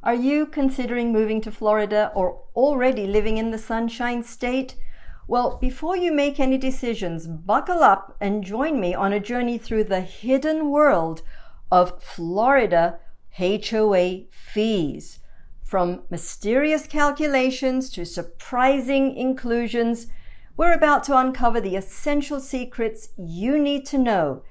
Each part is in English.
Are you considering moving to Florida or already living in the Sunshine State? Well, before you make any decisions, buckle up and join me on a journey through the hidden world of Florida HOA fees. From mysterious calculations to surprising inclusions, we're about to uncover the essential secrets you need to know.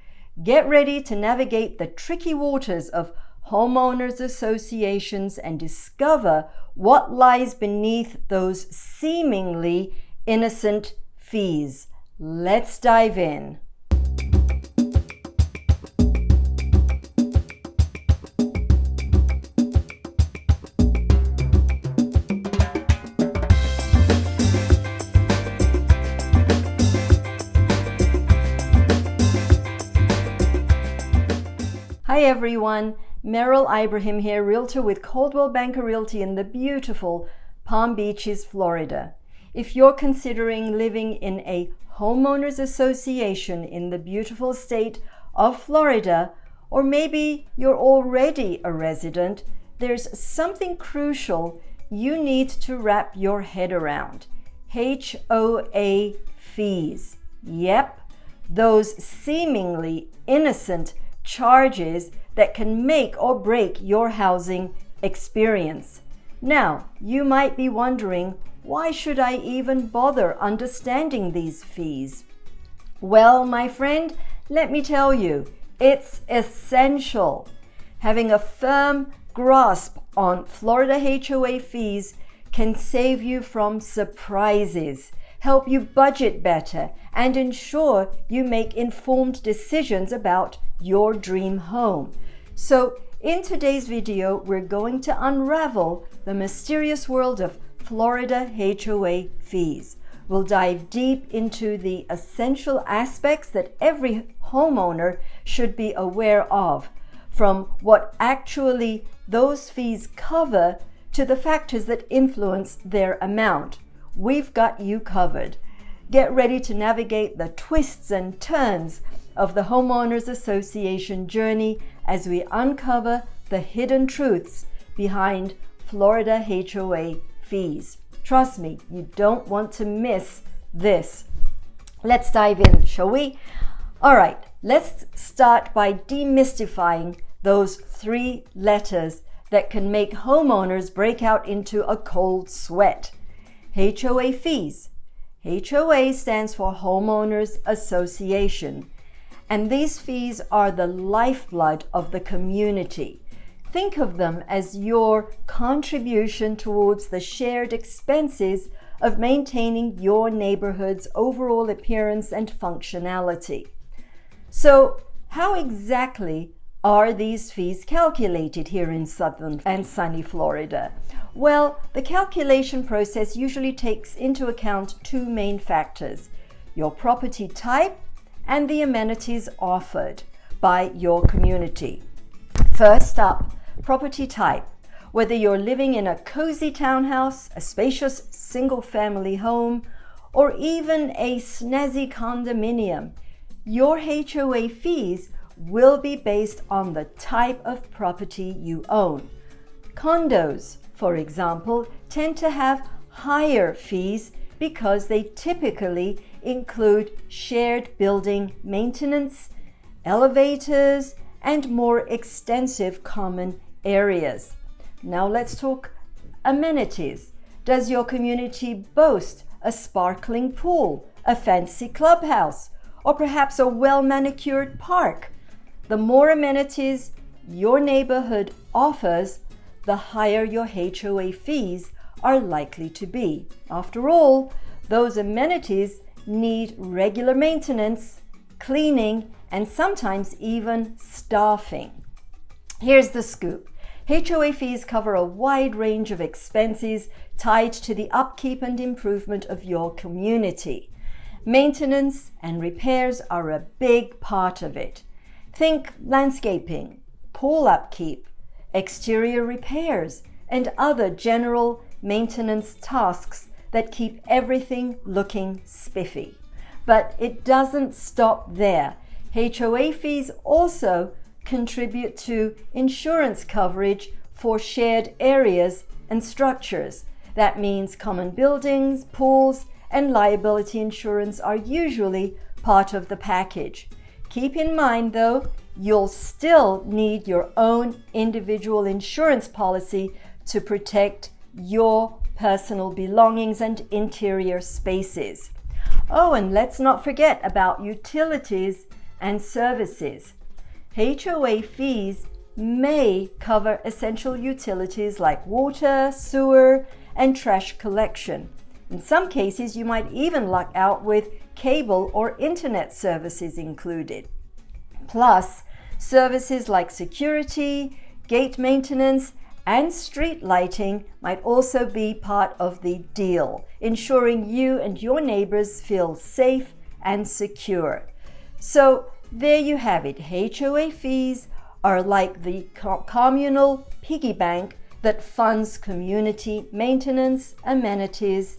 Get ready to navigate the tricky waters of homeowners associations and discover what lies beneath those seemingly innocent fees. Let's dive in. Hi everyone, Meral Ibrahim here, realtor with Coldwell Banker Realty in the beautiful Palm Beaches, Florida. If you're considering living in a homeowners association in the beautiful state of Florida, or maybe you're already a resident, there's something crucial you need to wrap your head around. HOA fees. Yep, those seemingly innocent charges that can make or break your housing experience. Now, you might be wondering, why should I even bother understanding these fees? Well, my friend, let me tell you, it's essential. Having a firm grasp on Florida HOA fees can save you from surprises, help you budget better, and ensure you make informed decisions about your dream home. So in today's video, we're going to unravel the mysterious world of Florida HOA fees. We'll dive deep into the essential aspects that every homeowner should be aware of, from what actually those fees cover to the factors that influence their amount. We've got you covered. Get ready to navigate the twists and turns of the Homeowners Association journey as we uncover the hidden truths behind Florida HOA fees. Trust me, you don't want to miss this. Let's dive in, shall we? All right, let's start by demystifying those three letters that can make homeowners break out into a cold sweat. HOA fees. HOA stands for Homeowners Association, and these fees are the lifeblood of the community. Think of them as your contribution towards the shared expenses of maintaining your neighborhood's overall appearance and functionality. So, how exactly are these fees calculated here in southern and sunny Florida? Well, the calculation process usually takes into account two main factors: your property type and the amenities offered by your community. First up, property type. Whether you're living in a cozy townhouse, a spacious single-family home, or even a snazzy condominium, your HOA fees will be based on the type of property you own. Condos, for example, tend to have higher fees because they typically include shared building maintenance, elevators, and more extensive common areas. Now let's talk amenities. Does your community boast a sparkling pool, a fancy clubhouse, or perhaps a well-manicured park? The more amenities your neighborhood offers, the higher your HOA fees are likely to be. After all, those amenities need regular maintenance, cleaning, and sometimes even staffing. Here's the scoop. HOA fees cover a wide range of expenses tied to the upkeep and improvement of your community. Maintenance and repairs are a big part of it. Think landscaping, pool upkeep, exterior repairs, and other general maintenance tasks that keep everything looking spiffy. But it doesn't stop there. HOA fees also contribute to insurance coverage for shared areas and structures. That means common buildings, pools, and liability insurance are usually part of the package. Keep in mind, though, you'll still need your own individual insurance policy to protect your personal belongings and interior spaces. Oh, and let's not forget about utilities and services. HOA fees may cover essential utilities like water, sewer, and trash collection. In some cases, you might even luck out with cable or internet services included. Plus, services like security, gate maintenance, and street lighting might also be part of the deal, ensuring you and your neighbors feel safe and secure. So there you have it. HOA fees are like the communal piggy bank that funds community maintenance, amenities,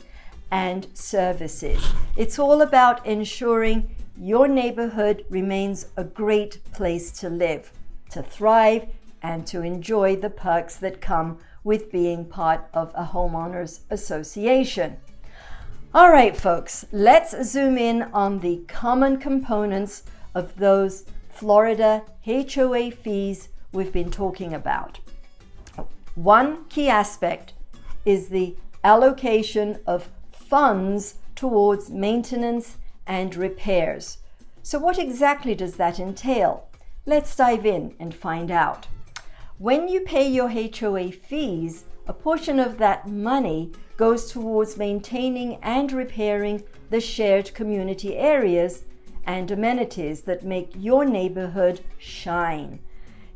and services. It's all about ensuring your neighborhood remains a great place to live, to thrive, and to enjoy the perks that come with being part of a homeowners association. All right, folks, let's zoom in on the common components of those Florida HOA fees we've been talking about. One key aspect is the allocation of funds towards maintenance and repairs. So what exactly does that entail? Let's dive in and find out. When you pay your HOA fees, a portion of that money goes towards maintaining and repairing the shared community areas and amenities that make your neighborhood shine.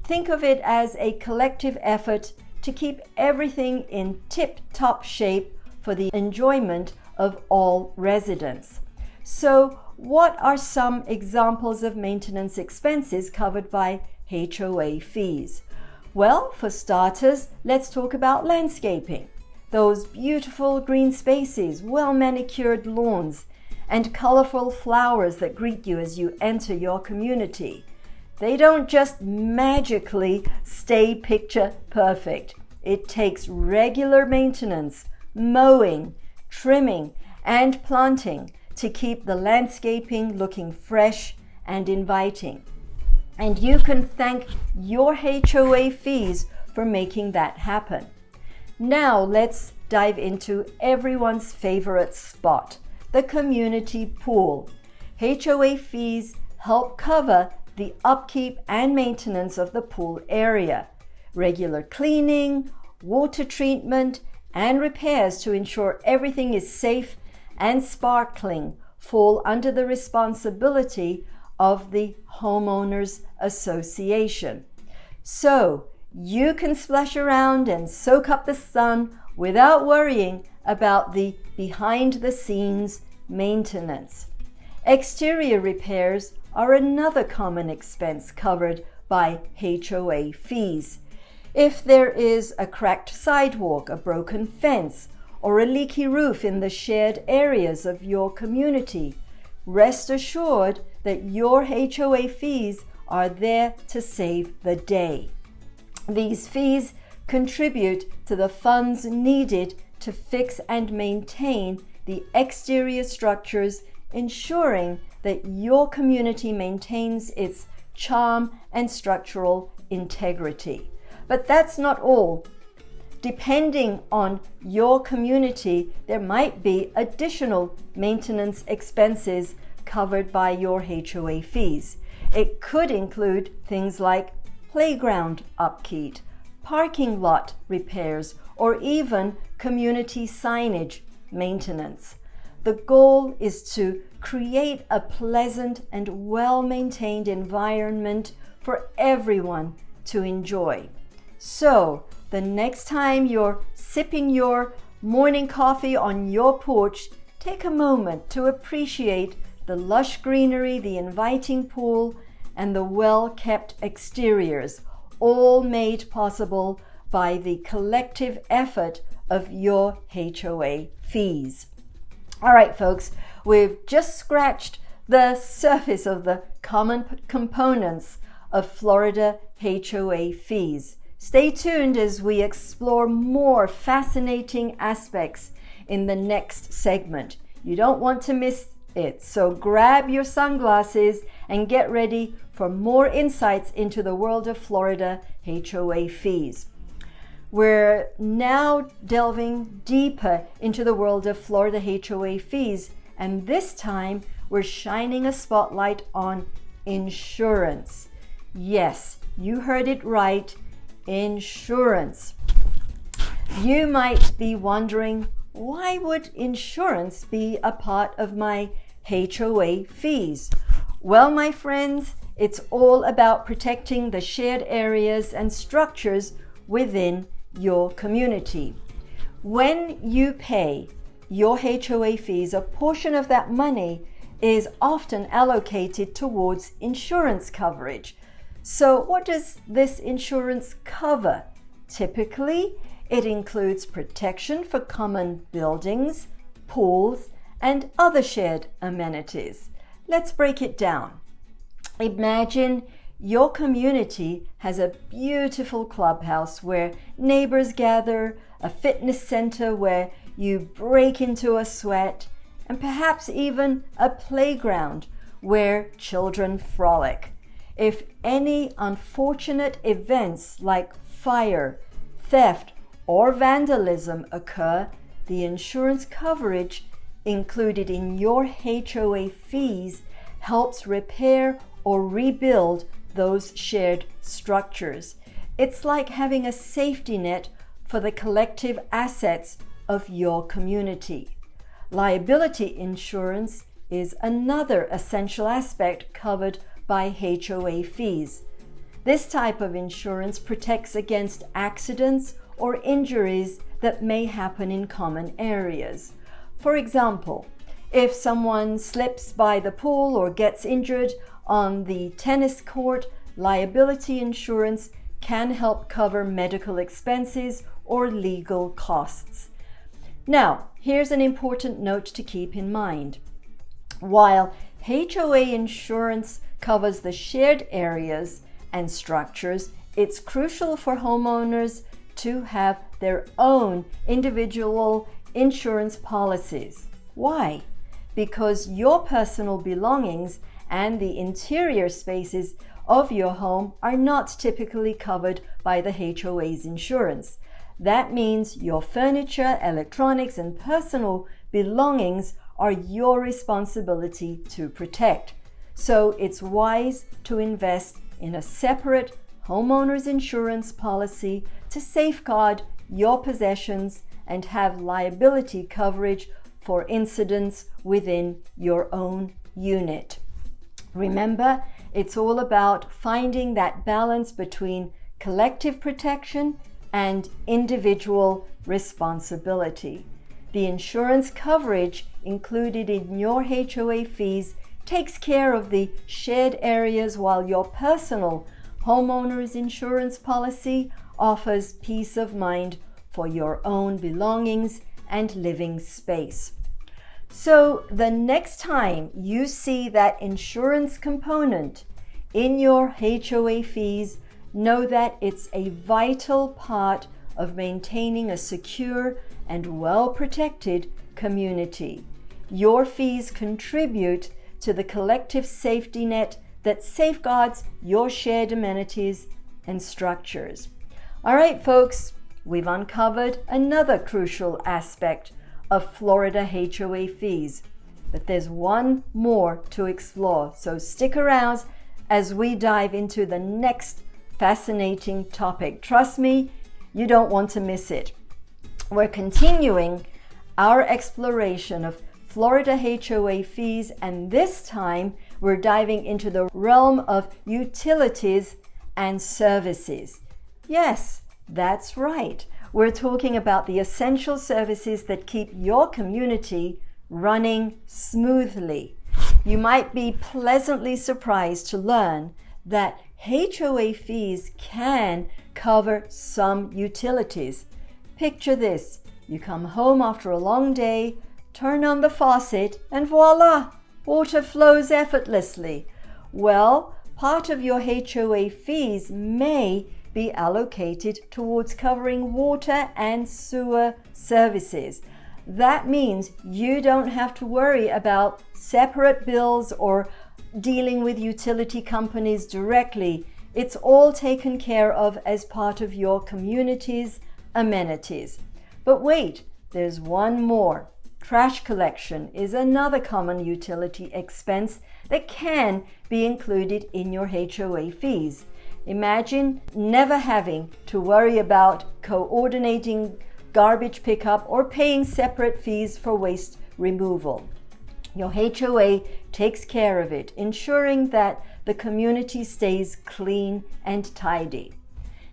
Think of it as a collective effort to keep everything in tip-top shape for the enjoyment of all residents. So, what are some examples of maintenance expenses covered by HOA fees? Well, for starters, let's talk about landscaping. Those beautiful green spaces, well-manicured lawns, and colorful flowers that greet you as you enter your community. They don't just magically stay picture perfect. It takes regular maintenance, mowing, trimming, and planting to keep the landscaping looking fresh and inviting. And you can thank your HOA fees for making that happen. Now let's dive into everyone's favorite spot, the community pool. HOA fees help cover the upkeep and maintenance of the pool area, regular cleaning, water treatment, and repairs to ensure everything is safe and sparkling fall under the responsibility of the Homeowners Association. So you can splash around and soak up the sun without worrying about the behind-the-scenes maintenance. Exterior repairs are another common expense covered by HOA fees. If there is a cracked sidewalk, a broken fence, or a leaky roof in the shared areas of your community, rest assured that your HOA fees are there to save the day. These fees contribute to the funds needed to fix and maintain the exterior structures, ensuring that your community maintains its charm and structural integrity. But that's not all. Depending on your community, there might be additional maintenance expenses covered by your HOA fees. It could include things like playground upkeep, parking lot repairs, or even community signage maintenance. The goal is to create a pleasant and well-maintained environment for everyone to enjoy. So, the next time you're sipping your morning coffee on your porch, take a moment to appreciate the lush greenery, the inviting pool, and the well-kept exteriors, all made possible by the collective effort of your HOA fees. All right, folks, we've just scratched the surface of the common components of Florida HOA fees. Stay tuned as we explore more fascinating aspects in the next segment. You don't want to miss it, so grab your sunglasses and get ready for more insights into the world of Florida HOA fees. We're now delving deeper into the world of Florida HOA fees, and this time we're shining a spotlight on insurance. Yes, you heard it right, insurance. You might be wondering, why would insurance be a part of my HOA fees? Well, my friends, it's all about protecting the shared areas and structures within your community. When you pay your HOA fees, a portion of that money is often allocated towards insurance coverage. So what does this insurance cover? Typically, it includes protection for common buildings, pools, and other shared amenities. Let's break it down. Imagine your community has a beautiful clubhouse where neighbors gather, a fitness center where you break into a sweat, and perhaps even a playground where children frolic. If any unfortunate events like fire, theft, or vandalism occur, the insurance coverage included in your HOA fees helps repair or rebuild those shared structures. It's like having a safety net for the collective assets of your community. Liability insurance is another essential aspect covered by HOA fees. This type of insurance protects against accidents or injuries that may happen in common areas. For example, if someone slips by the pool or gets injured on the tennis court, liability insurance can help cover medical expenses or legal costs. Now, here's an important note to keep in mind. While HOA insurance covers the shared areas and structures, it's crucial for homeowners to have their own individual insurance policies. Why? Because your personal belongings and the interior spaces of your home are not typically covered by the HOA's insurance. That means your furniture, electronics, and personal belongings are your responsibility to protect. So it's wise to invest in a separate homeowner's insurance policy to safeguard your possessions and have liability coverage for incidents within your own unit. Remember, it's all about finding that balance between collective protection and individual responsibility. The insurance coverage included in your HOA fees takes care of the shared areas, while your personal homeowner's insurance policy offers peace of mind for your own belongings and living space. So the next time you see that insurance component in your HOA fees, know that it's a vital part of maintaining a secure and well-protected community. Your fees contribute to the collective safety net that safeguards your shared amenities and structures. All right, folks, we've uncovered another crucial aspect of Florida HOA fees, but there's one more to explore. So stick around as we dive into the next fascinating topic. Trust me, you don't want to miss it. We're continuing our exploration of Florida HOA fees, and this time we're diving into the realm of utilities and services. Yes, that's right. We're talking about the essential services that keep your community running smoothly. You might be pleasantly surprised to learn that HOA fees can cover some utilities. Picture this: you come home after a long day, turn on the faucet, and voila, water flows effortlessly. Well, part of your HOA fees may be allocated towards covering water and sewer services. That means you don't have to worry about separate bills or dealing with utility companies directly. It's all taken care of as part of your community's amenities. But wait, there's one more. Trash collection is another common utility expense that can be included in your HOA fees. Imagine never having to worry about coordinating garbage pickup or paying separate fees for waste removal. Your HOA takes care of it, ensuring that the community stays clean and tidy.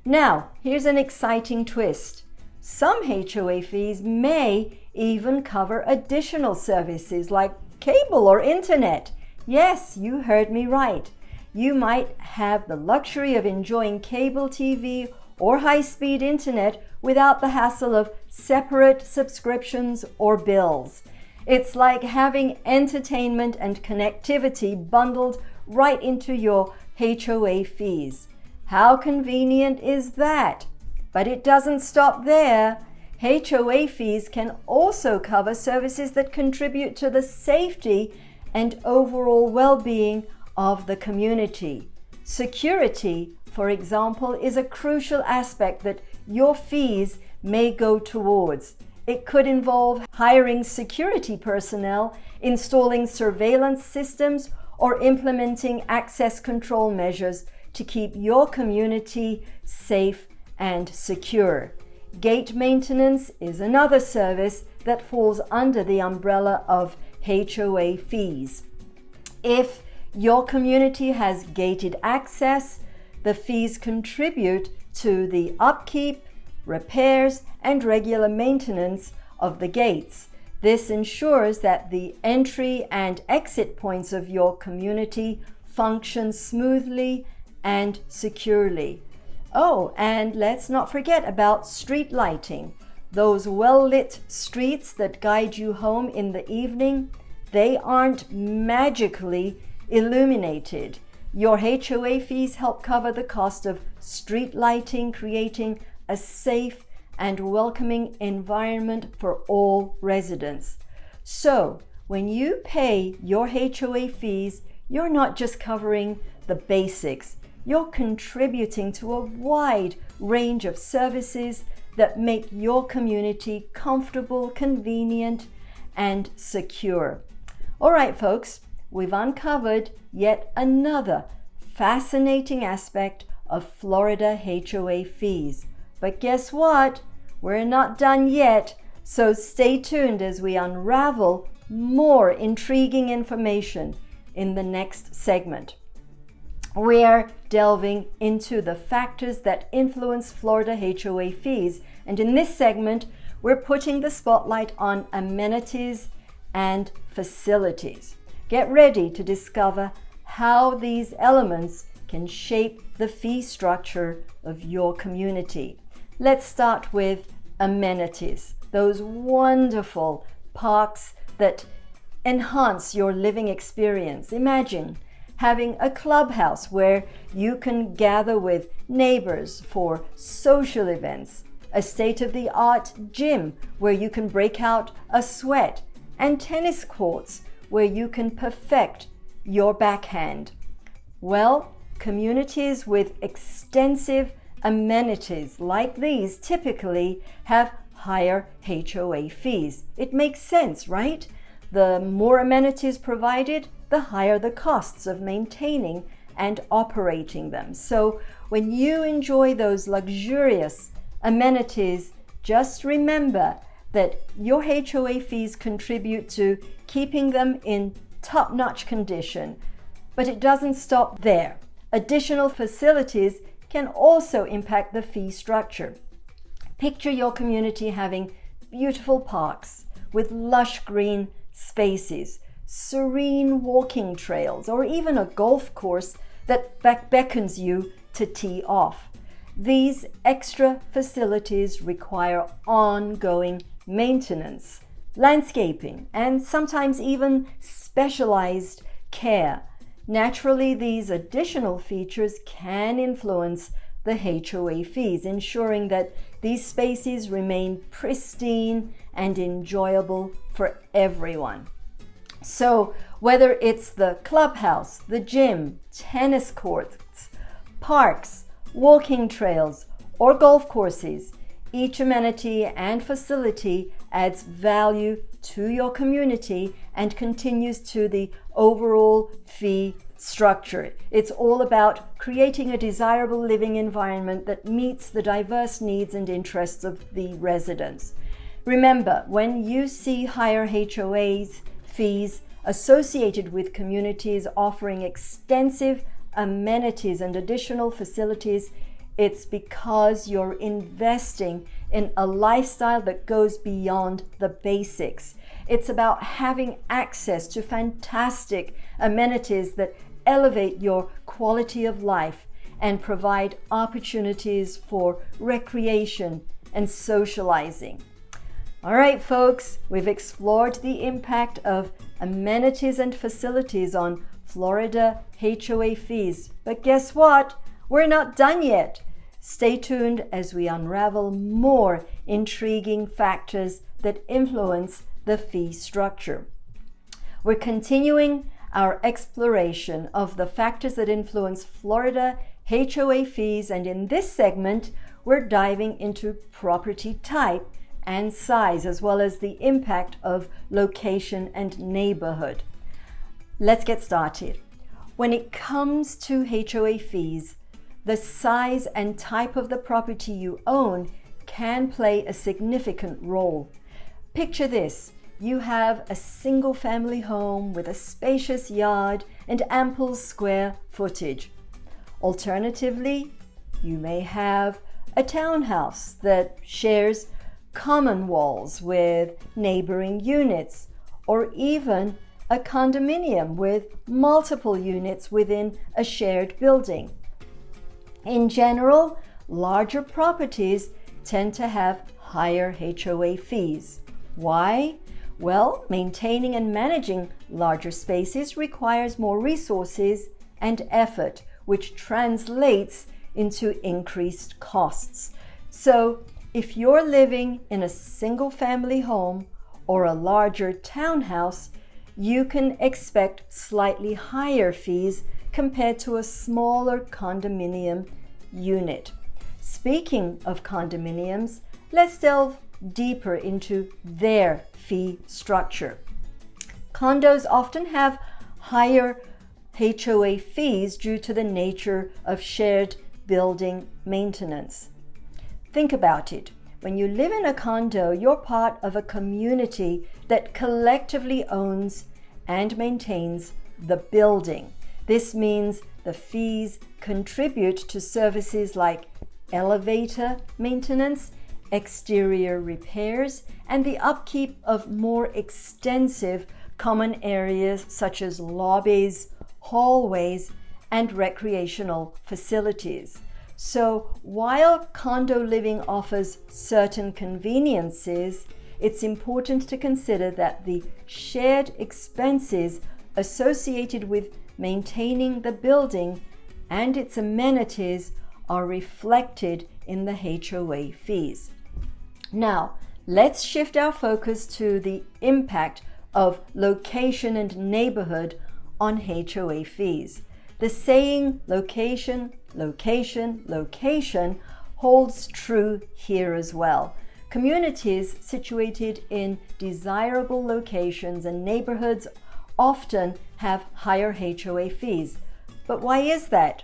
Now, here's an exciting twist. Some HOA fees may even cover additional services like cable or internet. Yes, you heard me right. You might have the luxury of enjoying cable TV or high-speed internet without the hassle of separate subscriptions or bills. It's like having entertainment and connectivity bundled right into your HOA fees. How convenient is that? But it doesn't stop there. HOA fees can also cover services that contribute to the safety and overall well-being of the community. Security, for example, is a crucial aspect that your fees may go towards. It could involve hiring security personnel, installing surveillance systems, or implementing access control measures to keep your community safe and secure. Gate maintenance is another service that falls under the umbrella of HOA fees. If your community has gated access, the fees contribute to the upkeep, repairs, and regular maintenance of the gates. This ensures that the entry and exit points of your community function smoothly and securely. Oh, and let's not forget about street lighting. Those well-lit streets that guide you home in the evening, they aren't magically illuminated. Your HOA fees help cover the cost of street lighting, creating a safe and welcoming environment for all residents. So, when you pay your HOA fees, you're not just covering the basics. You're contributing to a wide range of services that make your community comfortable, convenient, and secure. All right, folks, we've uncovered yet another fascinating aspect of Florida HOA fees. But guess what? We're not done yet, so stay tuned as we unravel more intriguing information in the next segment. We're delving into the factors that influence Florida HOA fees, and in this segment, we're putting the spotlight on amenities and facilities. Get ready to discover how these elements can shape the fee structure of your community. Let's start with amenities, those wonderful parks that enhance your living experience. Imagine having a clubhouse where you can gather with neighbors for social events, a state-of-the-art gym where you can break out a sweat, and tennis courts where you can perfect your backhand. Well, communities with extensive amenities like these typically have higher HOA fees. It makes sense, right? The more amenities provided, the higher the costs of maintaining and operating them. So when you enjoy those luxurious amenities, just remember that your HOA fees contribute to keeping them in top-notch condition. But it doesn't stop there. Additional facilities can also impact the fee structure. Picture your community having beautiful parks with lush green spaces, serene walking trails, or even a golf course that beckons you to tee off. These extra facilities require ongoing maintenance, landscaping, and sometimes even specialized care. Naturally, these additional features can influence the HOA fees, ensuring that these spaces remain pristine and enjoyable for everyone. So whether it's the clubhouse, the gym, tennis courts, parks, walking trails, or golf courses, each amenity and facility adds value to your community and contributes to the overall fee structure. It's all about creating a desirable living environment that meets the diverse needs and interests of the residents. Remember, when you see higher HOAs fees associated with communities offering extensive amenities and additional facilities, it's because you're investing in a lifestyle that goes beyond the basics. It's about having access to fantastic amenities that elevate your quality of life and provide opportunities for recreation and socializing. All right, folks, we've explored the impact of amenities and facilities on Florida HOA fees. But guess what? We're not done yet. Stay tuned as we unravel more intriguing factors that influence the fee structure. We're continuing our exploration of the factors that influence Florida HOA fees, and in this segment, we're diving into property type and size, as well as the impact of location and neighborhood. Let's get started. When it comes to HOA fees, the size and type of the property you own can play a significant role. Picture this. You have a single-family home with a spacious yard and ample square footage. Alternatively, you may have a townhouse that shares common walls with neighboring units, or even a condominium with multiple units within a shared building. In general, larger properties tend to have higher HOA fees. Why? Well, maintaining and managing larger spaces requires more resources and effort, which translates into increased costs. So, if you're living in a single-family home or a larger townhouse, you can expect slightly higher fees compared to a smaller condominium unit. Speaking of condominiums, let's delve deeper into their fee structure. Condos often have higher HOA fees due to the nature of shared building maintenance. Think about it. When you live in a condo, you're part of a community that collectively owns and maintains the building. This means the fees contribute to services like elevator maintenance, exterior repairs, and the upkeep of more extensive common areas such as lobbies, hallways, and recreational facilities. So while condo living offers certain conveniences, it's important to consider that the shared expenses associated with maintaining the building and its amenities are reflected in the HOA fees. Now, let's shift our focus to the impact of location and neighborhood on HOA fees. The saying location, location, location holds true here as well. Communities situated in desirable locations and neighborhoods often have higher HOA fees. But why is that?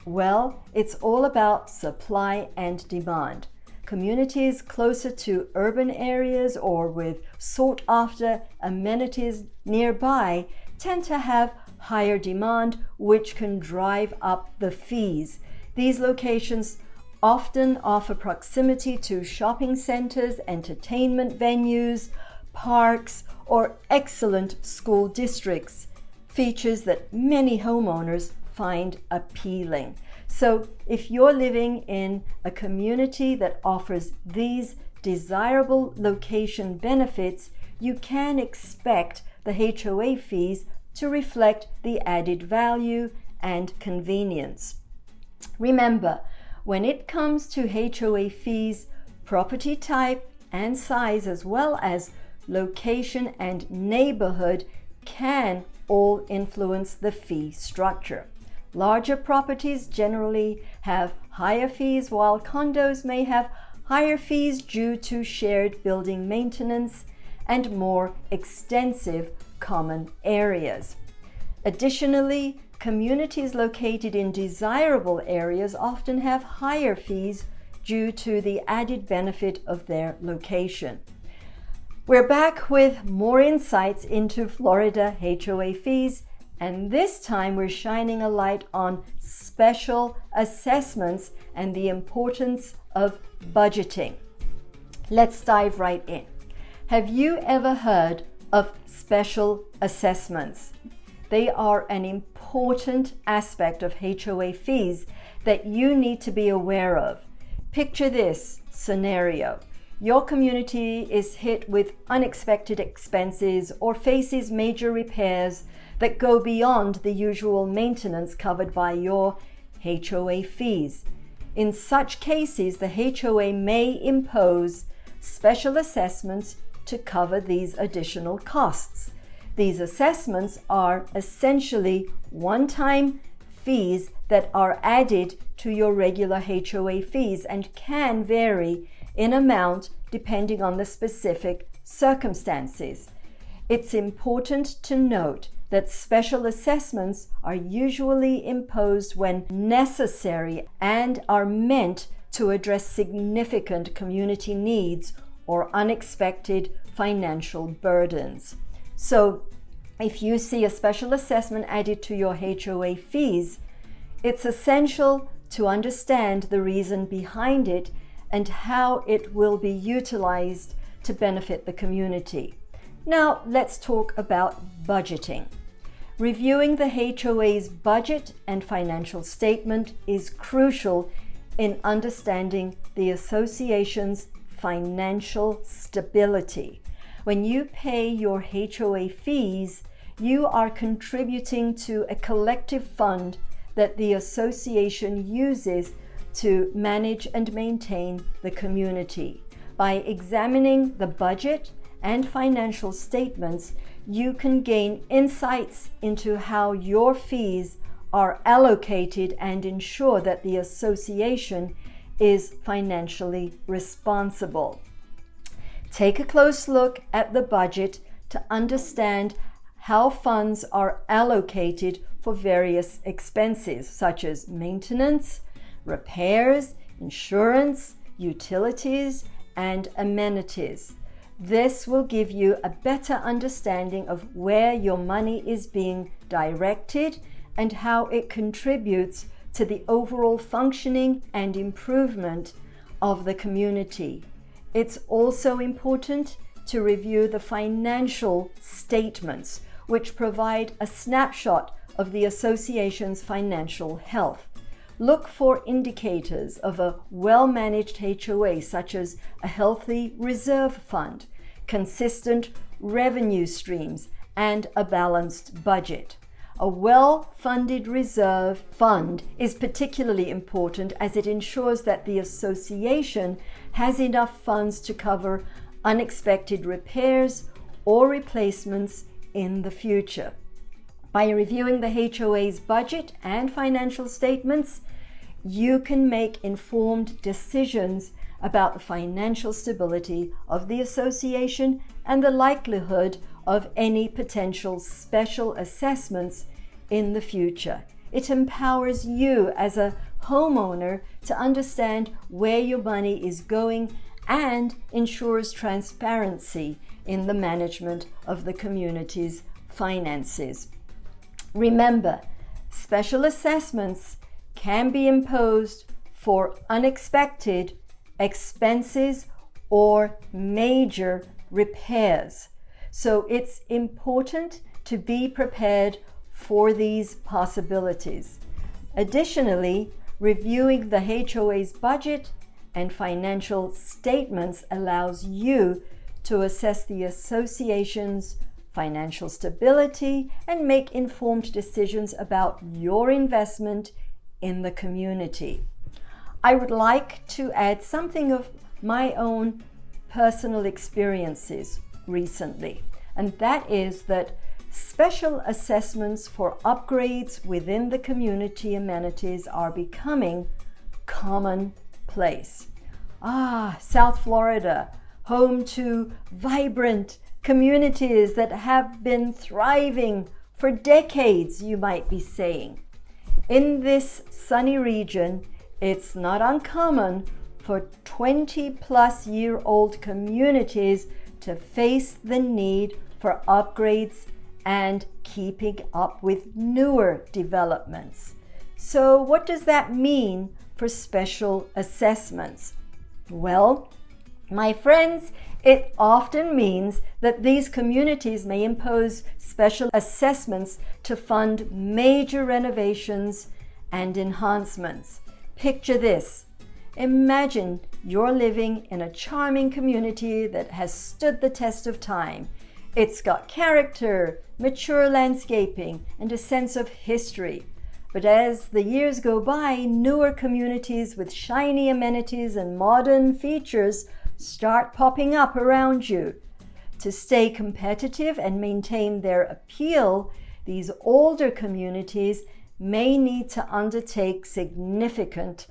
Well, it's all about supply and demand. Communities closer to urban areas or with sought-after amenities nearby tend to have higher demand, which can drive up the fees. These locations often offer proximity to shopping centers, entertainment venues, parks, or excellent school districts, features that many homeowners find appealing. So if you're living in a community that offers these desirable location benefits, you can expect the HOA fees to reflect the added value and convenience. Remember, When it comes to HOA fees, property type and size, as well as location and neighborhood, can all influence the fee structure. Larger properties generally have higher fees, while condos may have higher fees due to shared building maintenance and more extensive common areas. Additionally, communities located in desirable areas often have higher fees due to the added benefit of their location. We're back with more insights into Florida HOA fees, and this time we're shining a light on special assessments and the importance of budgeting. Let's dive right in. Have you ever heard of special assessments? They are an important aspect of HOA fees that you need to be aware of. Picture this scenario. Your community is hit with unexpected expenses or faces major repairs that go beyond the usual maintenance covered by your HOA fees. In such cases, the HOA may impose special assessments to cover these additional costs. These assessments are essentially one-time fees that are added to your regular HOA fees and can vary in amount depending on the specific circumstances. It's important to note that special assessments are usually imposed when necessary and are meant to address significant community needs or unexpected financial burdens. So, if you see a special assessment added to your HOA fees, it's essential to understand the reason behind it and how it will be utilized to benefit the community. Now, let's talk about budgeting. Reviewing the HOA's budget and financial statement is crucial in understanding the association's financial stability. When you pay your HOA fees, you are contributing to a collective fund that the association uses to manage and maintain the community. By examining the budget and financial statements, you can gain insights into how your fees are allocated and ensure that the association is financially responsible. Take a close look at the budget to understand how funds are allocated for various expenses such as maintenance, repairs, insurance, utilities, and amenities. This will give you a better understanding of where your money is being directed and how it contributes to the overall functioning and improvement of the community. It's also important to review the financial statements, which provide a snapshot of the association's financial health. Look for indicators of a well-managed HOA, such as a healthy reserve fund, consistent revenue streams, and a balanced budget. A well-funded reserve fund is particularly important as it ensures that the association has enough funds to cover unexpected repairs or replacements in the future. By reviewing the HOA's budget and financial statements, you can make informed decisions about the financial stability of the association and the likelihood of any potential special assessments in the future. It empowers you as a homeowner to understand where your money is going and ensures transparency in the management of the community's finances. Remember, special assessments can be imposed for unexpected expenses or major repairs. So it's important to be prepared for these possibilities. Additionally, reviewing the HOA's budget and financial statements allows you to assess the association's financial stability and make informed decisions about your investment in the community. I would like to add something of my own personal experiences recently, and that is that special assessments for upgrades within the community amenities are becoming commonplace. South Florida, home to vibrant communities that have been thriving for decades, you might be saying. In this sunny region, it's not uncommon for 20-plus-year-old communities to face the need for upgrades and keeping up with newer developments. So what does that mean for special assessments? Well, my friends, it often means that these communities may impose special assessments to fund major renovations and enhancements. Picture this. Imagine you're living in a charming community that has stood the test of time. It's got character, mature landscaping, and a sense of history. But as the years go by, newer communities with shiny amenities and modern features start popping up around you. To stay competitive and maintain their appeal, these older communities may need to undertake significant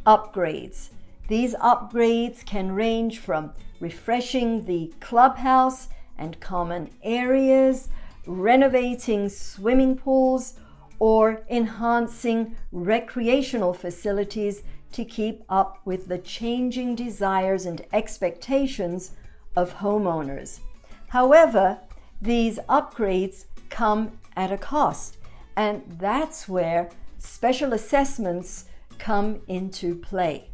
upgrades. These upgrades can range from refreshing the clubhouse and common areas, renovating swimming pools, or enhancing recreational facilities to keep up with the changing desires and expectations of homeowners. However, these upgrades come at a cost, and that's where special assessments come into play.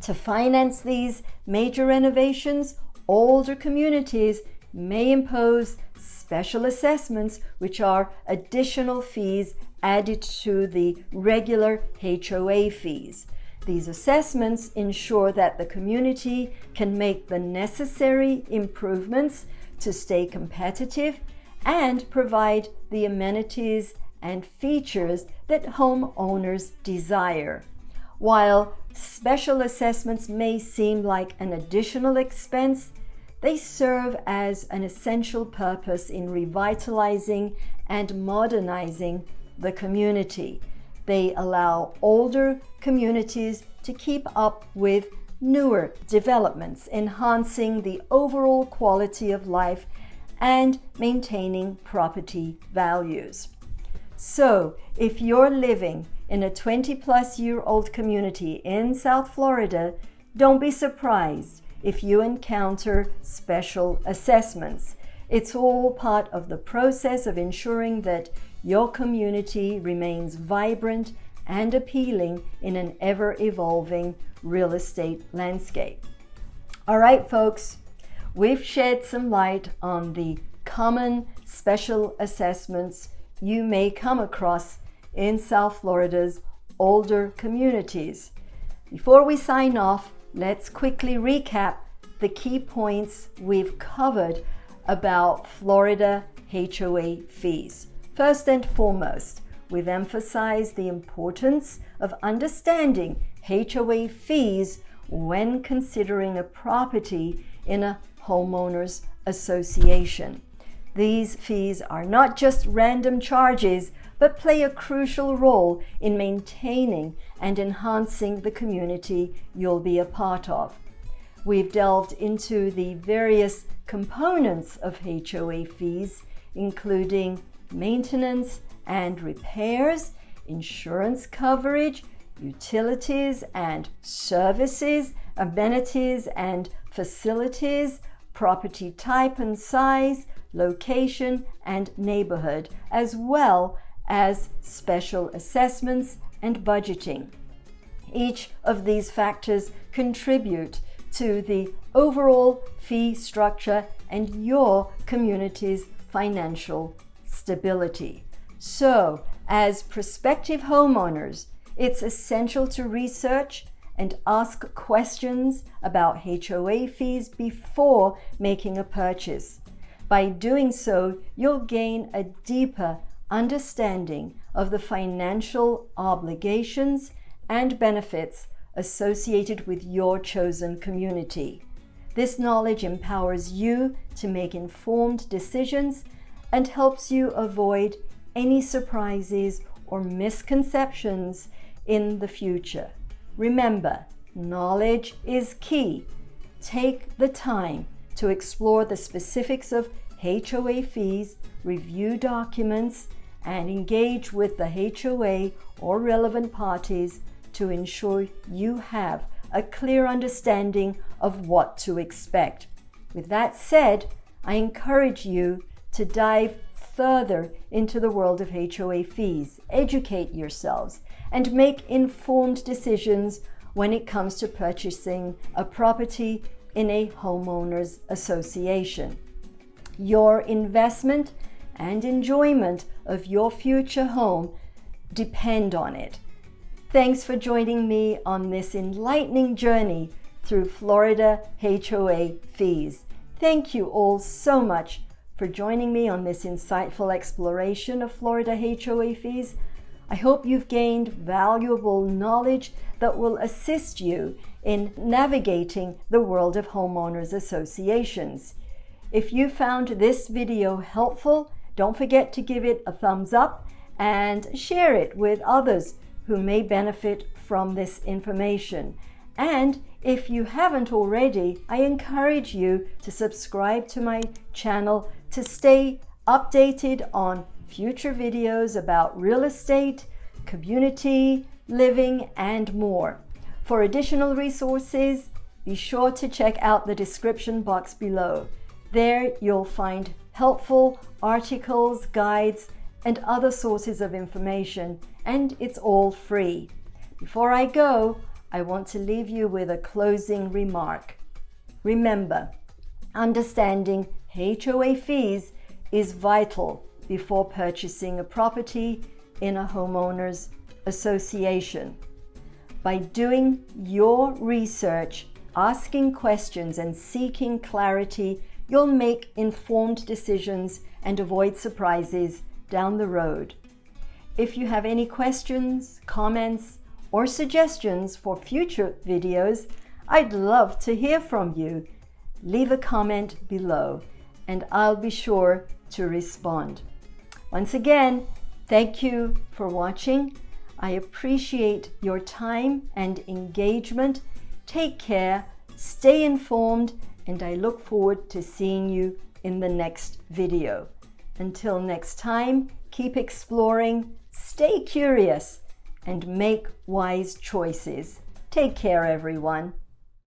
To finance these major renovations, older communities may impose special assessments, which are additional fees added to the regular HOA fees. These assessments ensure that the community can make the necessary improvements to stay competitive and provide the amenities and features that homeowners desire. While special assessments may seem like an additional expense, they serve as an essential purpose in revitalizing and modernizing the community. They allow older communities to keep up with newer developments, enhancing the overall quality of life and maintaining property values. So, if you're living in a 20-plus-year-old community in South Florida, don't be surprised if you encounter special assessments. It's all part of the process of ensuring that your community remains vibrant and appealing in an ever-evolving real estate landscape. All right, folks, we've shed some light on the common special assessments you may come across in South Florida's older communities. Before we sign off, let's quickly recap the key points we've covered about Florida HOA fees. First and foremost, we've emphasized the importance of understanding HOA fees when considering a property in a homeowners association. These fees are not just random charges, but play a crucial role in maintaining and enhancing the community you'll be a part of. We've delved into the various components of HOA fees, including maintenance and repairs, insurance coverage, utilities and services, amenities and facilities, property type and size, location and neighborhood, as well as special assessments and budgeting. Each of these factors contribute to the overall fee structure and your community's financial stability. So, as prospective homeowners, it's essential to research and ask questions about HOA fees before making a purchase. By doing so, you'll gain a deeper understanding of the financial obligations and benefits associated with your chosen community. This knowledge empowers you to make informed decisions and helps you avoid any surprises or misconceptions in the future. Remember, knowledge is key. Take the time to explore the specifics of HOA fees, review documents, and engage with the HOA or relevant parties to ensure you have a clear understanding of what to expect. With that said, I encourage you to dive further into the world of HOA fees, educate yourselves, and make informed decisions when it comes to purchasing a property in a homeowners association. Your investment and enjoyment of your future home depend on it. Thanks for joining me on this enlightening journey through Florida HOA fees. Thank you all so much for joining me on this insightful exploration of Florida HOA fees. I hope you've gained valuable knowledge that will assist you in navigating the world of homeowners associations. If you found this video helpful, don't forget to give it a thumbs up and share it with others who may benefit from this information. And if you haven't already, I encourage you to subscribe to my channel to stay updated on future videos about real estate, community, living, and more. For additional resources, be sure to check out the description box below. There you'll find helpful articles, guides, and other sources of information, and it's all free. Before I go, I want to leave you with a closing remark. Remember, understanding HOA fees is vital before purchasing a property in a homeowners association. By doing your research, asking questions, and seeking clarity, you'll make informed decisions and avoid surprises down the road. If you have any questions, comments, or suggestions for future videos, I'd love to hear from you. Leave a comment below and I'll be sure to respond. Once again, thank you for watching. I appreciate your time and engagement. Take care, stay informed, and I look forward to seeing you in the next video. Until next time, keep exploring, stay curious, and make wise choices. Take care, everyone.